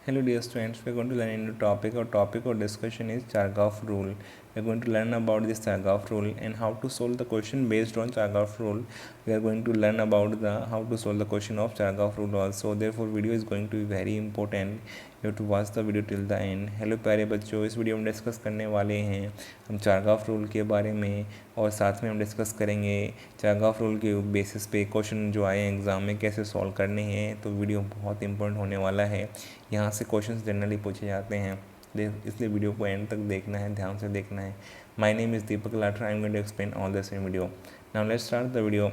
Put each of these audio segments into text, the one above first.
Hello dear students, we are going to learn a new topic. Our topic or discussion is Chargaff rule. We are going to learn about this Chargaff rule and how to solve the question based on Chargaff rule. We are going to learn about the how to solve the question of Chargaff rule also. Therefore video is going to be very important. You have to watch the video till the end. Hello प्यारे बच्चों, इस video में discuss करने वाले हैं हम चारगाफ rule के बारे में और साथ में हम डिस्कस करेंगे चारगाफ रूल के बेसिस पे क्वेश्चन जो आए एग्ज़ाम में कैसे सॉल्व करने हैं। तो वीडियो बहुत इंपॉर्टेंट होने वाला है। यहाँ से क्वेश्चंस जनरली पूछे जाते हैं, इसलिए वीडियो को एंड तक देखना है, ध्यान से देखना है। My name is Deepak Lathar, I am going to explain all this in video. Now let's start the video.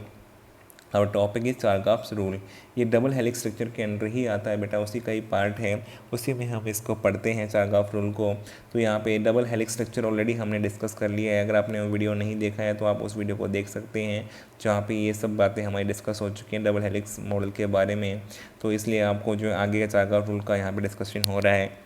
और टॉपिक इज चारगाफ्स रूल। ये डबल हेलिक्स स्ट्रक्चर के अंडर ही आता है बेटा, उसी का ही पार्ट है, उसी में हम इसको पढ़ते हैं चारगाफ रूल को। तो यहाँ पे डबल हेलिक्स स्ट्रक्चर ऑलरेडी हमने डिस्कस कर लिया है। अगर आपने वो वीडियो नहीं देखा है तो आप उस वीडियो को देख सकते हैं, जहाँ पे ये सब बातें हमारी डिस्कस हो चुकी हैं डबल हेलिक्स मॉडल के बारे में। तो इसलिए आपको जो आगे का चारगाफ रूल का यहाँ पर डिस्कशन हो रहा है।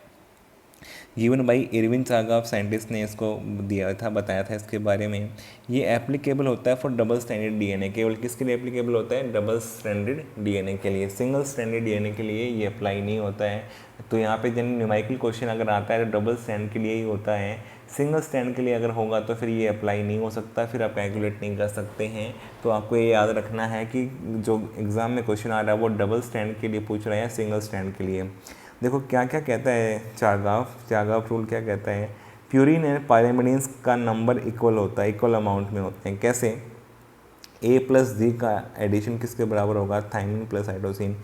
गिवन बाई इरविन चारगाफ साइंटिस्ट ने इसको दिया था, बताया था इसके बारे में। ये एप्लीकेबल होता है फॉर डबल स्टैंडर्ड डीएनए। केवल किसके लिए एप्लीकेबल होता है? डबल स्टैंडर्ड डीएनए के लिए। सिंगल स्टैंडर्ड डीएनए के लिए ये अप्लाई नहीं होता है। तो यहाँ पे जन न्यूमेरिकल क्वेश्चन अगर आता है तो डबल स्टैंड के लिए ही होता है। सिंगल स्टैंड के लिए अगर होगा तो फिर ये अप्लाई नहीं हो सकता, फिर आप कैलकुलेट नहीं कर सकते हैं। तो आपको ये याद रखना है कि जो एग्ज़ाम में क्वेश्चन आ रहा है वो डबल स्टैंड के लिए पूछ रहे हैं, सिंगल स्टैंड के लिए। देखो क्या क्या कहता है चारगाफ रूल क्या कहता है। प्यूरिन एंड पायरिमिडीन्स का नंबर इक्वल होता है, इक्वल अमाउंट में होते हैं। कैसे? ए प्लस जी का एडिशन किसके बराबर होगा? Thymine plus cytosine.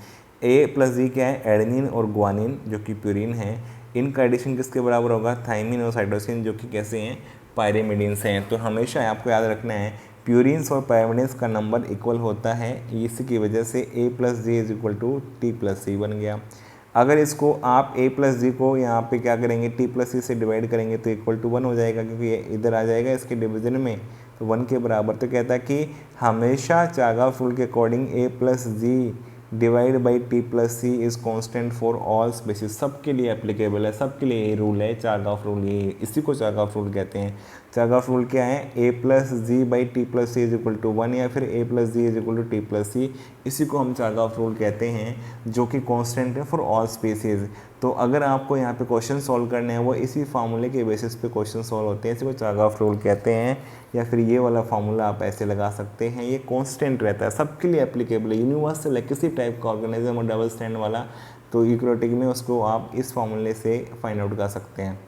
A plus G क्या है? एडेनिन और ग्वानिन जो कि प्यूरिन है, इनका एडिशन किसके बराबर होगा? थायमिन और साइटोसिन जो कि कैसे हैं? पायरिमिडीन्स हैं। तो हमेशा आपको याद रखना है प्यूरिन्स और पायरिमिडीन्स का नंबर इक्वल होता है। इसी की वजह से A plus G is equal to T plus C बन गया। अगर इसको आप a प्लस जी को यहाँ पे क्या करेंगे? t प्लस सी से डिवाइड करेंगे तो इक्वल टू 1 हो जाएगा, क्योंकि ये इधर आ जाएगा इसके डिवीजन में, तो 1 के बराबर। तो कहता है कि हमेशा चारगाफ रूल के according a plus G divide by T plus C is constant for all species. सबके लिए एप्लीकेबल है, सबके लिए ये रूल है चारगाफ रूल। ये इसी को चारगाफ रूल कहते हैं। चारगाफ रूल क्या है? a plus G by T plus C is equal to 1 या फिर a plus G is equal to T plus C. इसी को हम चारगाफ रूल कहते हैं, जो कि कांस्टेंट है फॉर ऑल स्पेसिस। तो अगर आपको यहाँ पे क्वेश्चन सॉल्व करने हैं वो इसी फार्मूले के बेसिस पे क्वेश्चन सॉल्व होते हैं, इसी को चारगाफ रूल कहते हैं। या फिर ये वाला फार्मूला आप ऐसे लगा सकते हैं, ये कांस्टेंट रहता है, सबके लिए एप्लीकेबल है, यूनिवर्सल है, किसी टाइप का ऑर्गेनिज्म और डबल स्टैंड वाला। तो यूकैरियोटिक में उसको आप इस फार्मूले से फाइंड आउट कर सकते हैं।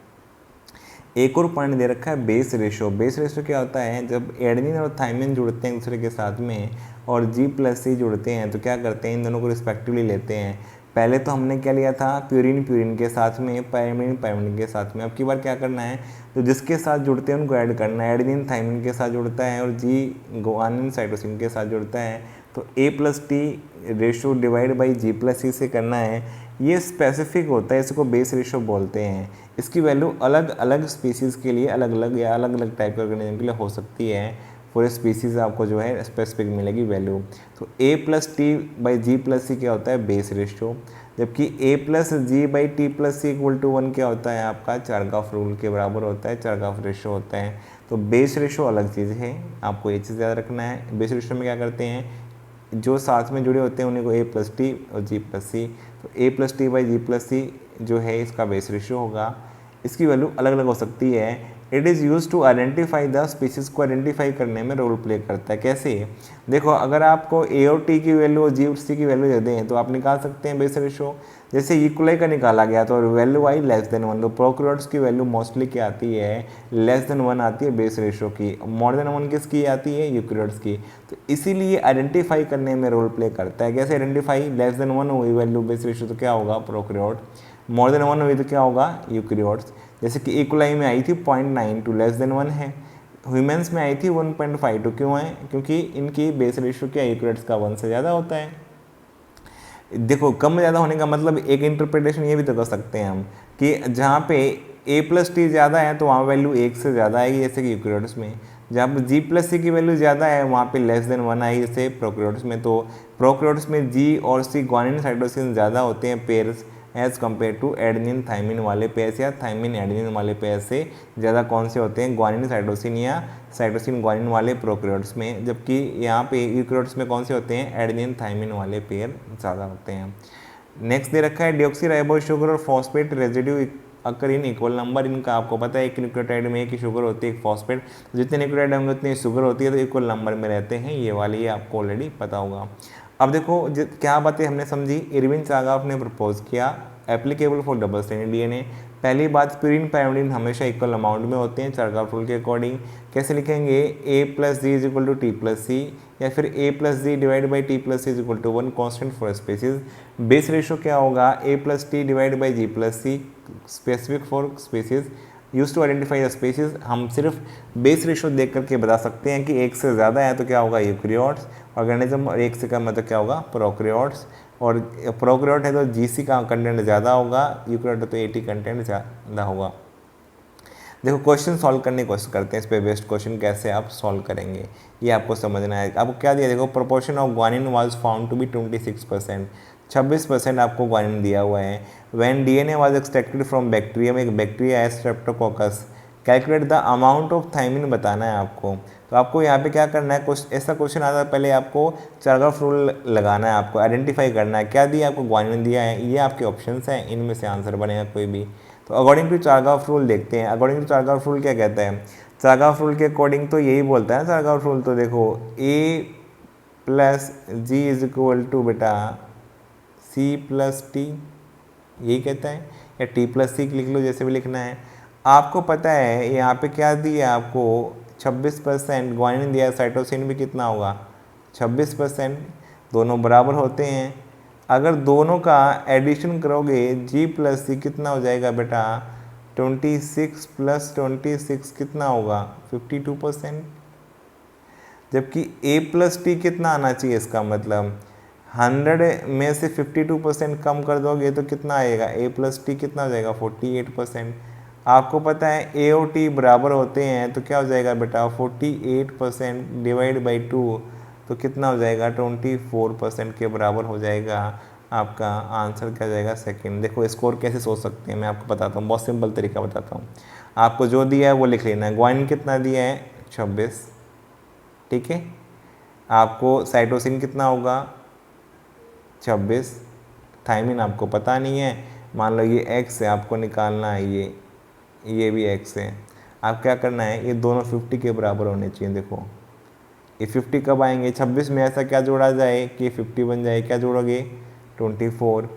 एक और पॉइंट दे रखा है बेस रेशो। बेस रेशो क्या होता है? जब एडेनिन और थायमिन जुड़ते हैं एक दूसरे के साथ में और जी प्लस सी जुड़ते हैं तो क्या करते हैं? इन दोनों को रिस्पेक्टिवली लेते हैं। पहले तो हमने क्या लिया था? प्यूरिन के साथ में, पायरिमिडीन के साथ में। अब की बार क्या करना है? तो जिसके साथ जुड़ते हैं उनको ऐड करना है। एडेनिन थायमिन के साथ जुड़ता है और जी ग्वानिन साइटोसिन के साथ जुड़ता है, तो a plus T ratio divide by G plus C से करना है। ये स्पेसिफिक होता है, इसको बेस रेशो बोलते हैं। इसकी वैल्यू अलग अलग स्पीसीज़ के लिए अलग अलग या अलग अलग टाइप के ऑर्गेनिज्म के लिए हो सकती है। पूरे स्पीसीज़ आपको जो है स्पेसिफिक मिलेगी वैल्यू। तो a plus T by G plus C क्या होता है? Base ratio. जबकि a plus G by T plus C equal to 1 क्या होता है? आपका चारगाफ रूल के बराबर होता है, चारगाफ रेशो होता है। तो बेस रेशो अलग चीज़ है, आपको ये चीज़ याद रखना है। बेस रेशो में क्या करते हैं? जो साथ में जुड़े होते हैं उन्हीं को a प्लस टी और जी प्लस सी। तो a plus T by G plus C जो है इसका बेस रेशियो होगा। इसकी वैल्यू अलग अलग हो सकती है। It is use to identify the species को आइडेंटिफाई करने में रोल प्ले करता है। कैसे? देखो अगर आपको a और t की वैल्यू और जी और सी की वैल्यू दे दें तो आप निकाल सकते हैं बेस रेशियो। जैसे इक्वलाई का निकाला गया तो वैल्यू आई लेस देन 1, तो प्रोकैरियोट्स की वैल्यू मोस्टली क्या आती है? लेस देन 1 आती है बेस रेशियो की। मोर देन 1 किसकी आती है? यूकैरियोट्स की। तो इसीलिए आइडेंटिफाई करने में रोल प्ले करता है। कैसे आइडेंटिफाई? लेस देन 1 हुई वैल्यू बेस रेशियो तो क्या होगा? प्रोकैरियोट। मोर देन 1 हुई तो क्या होगा? यूकैरियोट्स। जैसे कि इक्वलाई में आई थी 0.92 लेस देन 1 है, ह्यूमन्स में आई थी 1.52। क्यों है? क्योंकि इनकी बेस रेशियो क्या यूकैरियोट्स का 1 से ज़्यादा होता है। देखो कम ज़्यादा होने का मतलब एक इंटरप्रिटेशन ये भी तो कर सकते हैं हम कि जहाँ पे a प्लस टी ज़्यादा है तो वहाँ वैल्यू 1 से ज़्यादा आएगी, जैसे कि यूकैरियोट्स में। जहाँ पर जी प्लस सी की वैल्यू ज़्यादा है वहाँ पे लेस देन 1 आएगी, जैसे प्रोकैरियोट्स में। तो प्रोकैरियोट्स में जी और सी ग्वानिन साइटोसिन ज़्यादा होते हैं pairs as compare to adenine thymine वाले पेयर्स या थायमिन एडेनिन वाले पेयर्स से ज़्यादा कौन से होते हैं? ग्वानिन साइटोसिन या साइटोसिन ग्वानिन वाले प्रोकैरियोट्स में। जबकि यहाँ पे यूकैरियोट्स में कौन से होते हैं? एडेनिन थायमिन वाले पेयर ज़्यादा होते हैं। नेक्स्ट दे रखा है डिऑक्सीराइबोस शुगर और phosphate residue occur in equal number. इनका आपको पता है एक न्यूक्लियोटाइड में एक ही शुगर होती है, एक फॉस्फेट, जितने न्यूक्लियोटाइड होंगे उतनी शुगर होती है, तो इक्वल नंबर में रहते हैं ये वाली, ये आपको ऑलरेडी पता होगा। अब देखो क्या बातें हमने समझी। इरविन चागाफ ने प्रपोज किया applicable for double stranded DNA. पहली बात, प्यूरिन पैरामिडिन हमेशा इक्वल अमाउंट में होते हैं चागाफ रूल के अकॉर्डिंग। कैसे लिखेंगे, a plus G is equal to T plus C, या फिर a plus G divide by T plus C is equal to 1 constant for species. Base ratio क्या होगा, a plus T divide by G plus C, specific for species. Use to identify the species, हम सिर्फ base ratio देख करके बता सकते हैं कि एक से ज़्यादा है तो क्या होगा यूकैरियोट्स ऑर्गेनिज्म, और एक से कम है तो क्या होगा प्रोकैरियोट्स। और प्रोकैरियोट है तो जीसी का कंटेंट ज़्यादा होगा, यूकैरियोट है तो एटी कंटेंट ज़्यादा होगा। देखो क्वेश्चन सॉल्व करने की कोशिश करते हैं, इस पे बेस्ड क्वेश्चन कैसे आप सॉल्व करेंगे ये आपको समझना है। आपको क्या दिया, देखो proportion of guanine was found to be 26%, 26% आपको ग्वानिन दिया हुआ है। When DNA was extracted from bacteria, में एक बैक्टीरिया है streptococcus, calculate the amount of thymine बताना है आपको। तो आपको यहाँ पे क्या करना है, ऐसा क्वेश्चन आता है, पहले आपको चारगाफ रूल लगाना है, आपको आइडेंटिफाई करना है क्या दिया, आपको ग्वानिन दिया है, ये आपके ऑप्शंस हैं, इनमें से आंसर बनेगा कोई भी। तो अकॉर्डिंग टू चारगाफ रूल देखते हैं, अकॉर्डिंग टू चारगाफ रूल क्या कहता है। चारगाफ रूल के अकॉर्डिंग तो यही बोलता है ना चारगाफ रूल, तो देखो a plus G is equal to बेटा c प्लस टी, यही कहता है, या t प्लस सी लिख लो जैसे भी लिखना है। आपको पता है यहाँ पे क्या दिया आपको 26%, ग्वानिन दिया, साइटोसिन भी कितना होगा 26%, दोनों बराबर होते हैं। अगर दोनों का एडिशन करोगे G प्लस सी कितना हो जाएगा बेटा 26 प्लस 26 कितना होगा 52%, जबकि A प्लस टी कितना आना चाहिए, इसका मतलब 100 में से 52% कम कर दोगे तो कितना आएगा, A प्लस टी कितना हो जाएगा 48%। आपको पता है A और T बराबर होते हैं तो क्या हो जाएगा बेटा 48% डिवाइड बाई 2 तो कितना हो जाएगा 24% के बराबर हो जाएगा। आपका आंसर क्या हो जाएगा सेकंड। देखो स्कोर कैसे सोच सकते हैं मैं आपको बताता हूँ, बहुत सिंपल तरीका बताता हूँ। आपको जो दिया है वो लिख लेना है। ग्वानिन कितना दिया है 26, ठीक है। आपको साइटोसिन कितना होगा 26, थायमिन आपको पता नहीं है, मान लो ये एक्स है, आपको निकालना है ये भी एक्स है। आप क्या करना है, ये दोनों 50 के बराबर होने चाहिए। देखो ये 50 कब आएंगे, 26 में ऐसा क्या जोड़ा जाए कि 50 बन जाए, क्या जोड़ोगे 24,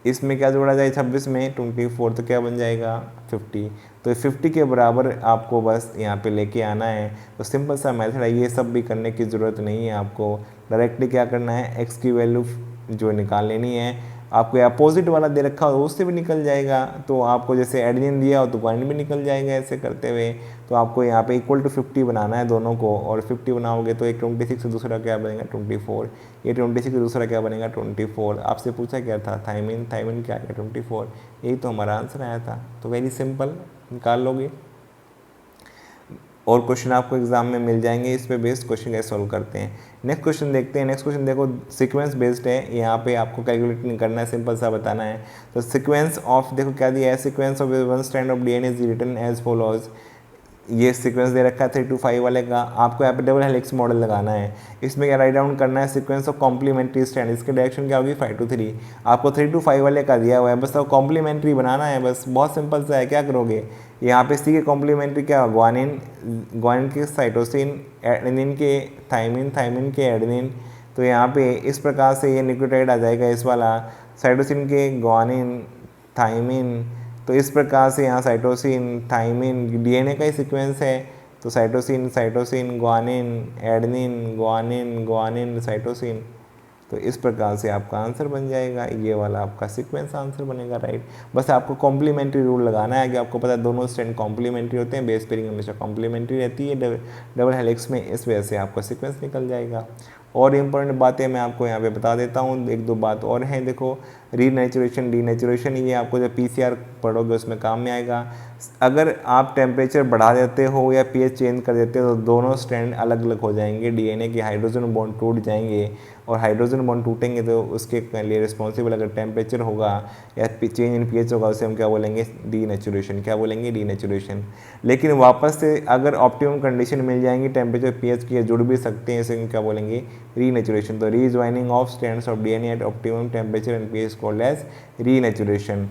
इसमें क्या जोड़ा जाए 26 में 24 तो क्या बन जाएगा 50। तो 50 के बराबर आपको बस यहाँ पे लेके आना है। तो सिंपल सा मेथड है, ये सब भी करने की ज़रूरत नहीं है, आपको डायरेक्टली क्या करना है एक्स की वैल्यू जो निकाल लेनी है। आपको अपोजिट वाला दे रखा हो उससे भी निकल जाएगा, तो आपको जैसे एडेनिन दिया हो तो ग्वानिन भी निकल जाएगा ऐसे करते हुए। तो आपको यहाँ पे इक्वल टू 50 बनाना है दोनों को, और 50 बनाओगे तो एक 26 से दूसरा क्या बनेगा 24, ये 26 से दूसरा क्या बनेगा 24। आपसे पूछा क्या था थायमिन, थायमिन क्या आएगा 24, यही तो हमारा आंसर आया था। तो वेरी सिंपल, निकाल लोगे। और क्वेश्चन आपको एग्जाम में मिल जाएंगे इस पे बेस्ड, क्वेश्चन कैसे सॉल्व करते हैं। नेक्स्ट क्वेश्चन देखते हैं। नेक्स्ट क्वेश्चन देखो सीक्वेंस बेस्ड है, यहाँ पे आपको कैलकुलेट नहीं करना है, सिंपल सा बताना है। तो सीक्वेंस ऑफ, देखो क्या दिया है, sequence of one strand of DNA is written as follows. ये सीक्वेंस दे रखा है 3 to 5 वाले का, आपको यहाँ पे डबल हेलिक्स मॉडल लगाना है। इसमें क्या राइट डाउन करना है, सीक्वेंस ऑफ कॉम्प्लीमेंट्री स्ट्रैंड, इसकी डायरेक्शन क्या होगी 5 to 3। आपको 3 to 5 वाले का दिया हुआ है, बस अब कॉम्प्लीमेंट्री बनाना है, बस बहुत सिंपल सा है। क्या करोगे, यहाँ पे सी के कॉम्प्लीमेंट्री क्या, ग्वानिन, ग्वानिन के साइटोसिन, एडेनिन के थायमिन, थायमिन के एडेनिन। तो यहाँ पे इस प्रकार से ये न्यूक्लियोटाइड आ जाएगा इस वाला, साइटोसिन के ग्वानिन, थायमिन। तो इस प्रकार से यहाँ साइटोसिन, थायमिन, डीएनए का ही सीक्वेंस है, तो cytosine, cytosine, guanine, adenine, guanine, guanine, cytosine. तो इस प्रकार से आपका आंसर बन जाएगा, ये वाला आपका सीक्वेंस आंसर बनेगा राइट। बस आपको कॉम्प्लीमेंट्री रूल लगाना है कि आपको पता है दोनों स्ट्रैंड कॉम्प्लीमेंट्री होते हैं, बेस पेयरिंग हमेशा कॉम्प्लीमेंट्री रहती है डबल हेलिक्स में, इस वजह से आपका सीक्वेंस निकल जाएगा। और इंपॉर्टेंट बातें मैं आपको यहाँ पे बता देता हूँ, एक दो बात और हैं। देखो रीनेचुरेशन, डीनेचुरेशन, ये आपको जब पीसीआर पढ़ोगे उसमें काम में आएगा। अगर आप टेम्परेचर बढ़ा देते हो या पीएच चेंज कर देते हो तो दोनों स्ट्रैंड अलग अलग हो जाएंगे, डीएनए के हाइड्रोजन बॉन्ड टूट जाएंगे, और हाइड्रोजन बॉन्ड टूटेंगे तो उसके लिए रिस्पॉन्सिबल अगर टेम्परेचर होगा या चेंज इन पीएच होगा उसे हम क्या बोलेंगे डीनेचुरेशन, क्या बोलेंगे डीनेचुरेशन। लेकिन वापस से अगर ऑप्टिमम कंडीशन मिल जाएंगी टेम्परेचर पीएच की, जुड़ भी सकते हैं, इसे हम क्या बोलेंगे रीनेचुरेशन। तो rejoining of strands of DNA at optimum temperature and pH called as renaturation.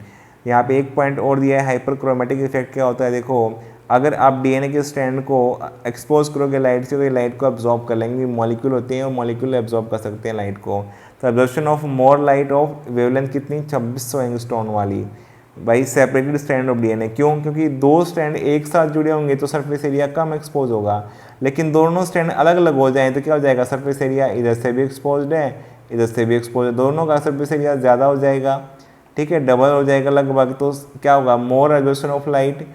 यहाँ पे एक पॉइंट और दिया है, हाइपरक्रोमेटिक इफेक्ट क्या होता है। देखो अगर आप डीएनए के स्ट्रैंड को एक्सपोज करोगे लाइट से तो ये लाइट को एब्जॉर्ब कर लेंगे, मॉलिक्यूल होते हैं और मॉलिक्यूल एब्जॉर्ब कर सकते हैं लाइट को। तो absorption of more light of wavelength कितनी, 2600 एंगस्ट्रॉन वाली by separated strand of DNA. क्यों? क्योंकि दो स्ट्रैंड एक साथ जुड़े होंगे तो सरफेस एरिया कम एक्सपोज होगा, लेकिन दोनों स्ट्रैंड अलग अलग हो जाएं तो क्या हो जाएगा, सरफेस एरिया इधर से भी एक्सपोज है इधर से भी एक्सपोज है, दोनों का सरफेस एरिया ज़्यादा हो जाएगा, ठीक है, डबल हो जाएगा लगभग। तो क्या होगा, मोर एब्जॉर्प्शन ऑफ लाइट,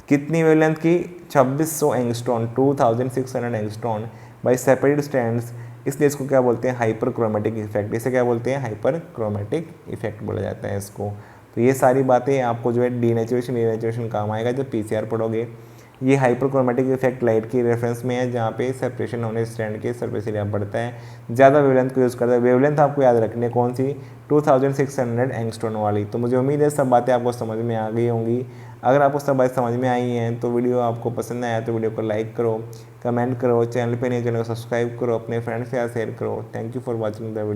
कितनी वेवलेंथ की, 2600 angstrom, 2600 angstrom by separated strands, इसलिए इसको क्या बोलते हैं, हाइपरक्रोमेटिक इफेक्ट। इसे क्या बोलते हैं, हाइपरक्रोमेटिक इफेक्ट बोला जाता है इसको। तो ये सारी बातें आपको जो है डीनेचुरेशन रीनेचुरेशन काम आएगा जब पीसीआर पढ़ोगे। ये हाइपरक्रोमेटिक इफेक्ट लाइट की रेफरेंस में है, जहाँ पे सेपरेशन होने स्ट्रैंड के सरफेस एरिया बढ़ता है, ज़्यादा वेवलेंथ को यूज़ करता है। वेवलेंथ आपको याद रखनी है कौन सी, 2600 एंगस्ट्रॉन वाली। तो मुझे उम्मीद है सब बातें आपको समझ में आ गई होंगी। अगर आपको सब बातें समझ में आई हैं तो वीडियो आपको पसंद आया तो वीडियो को लाइक करो, कमेंट करो, चैनल पे नहीं चैनल को सब्सक्राइब करो, अपने फ्रेंड्स के साथ शेयर करो। Thank you for watching the video.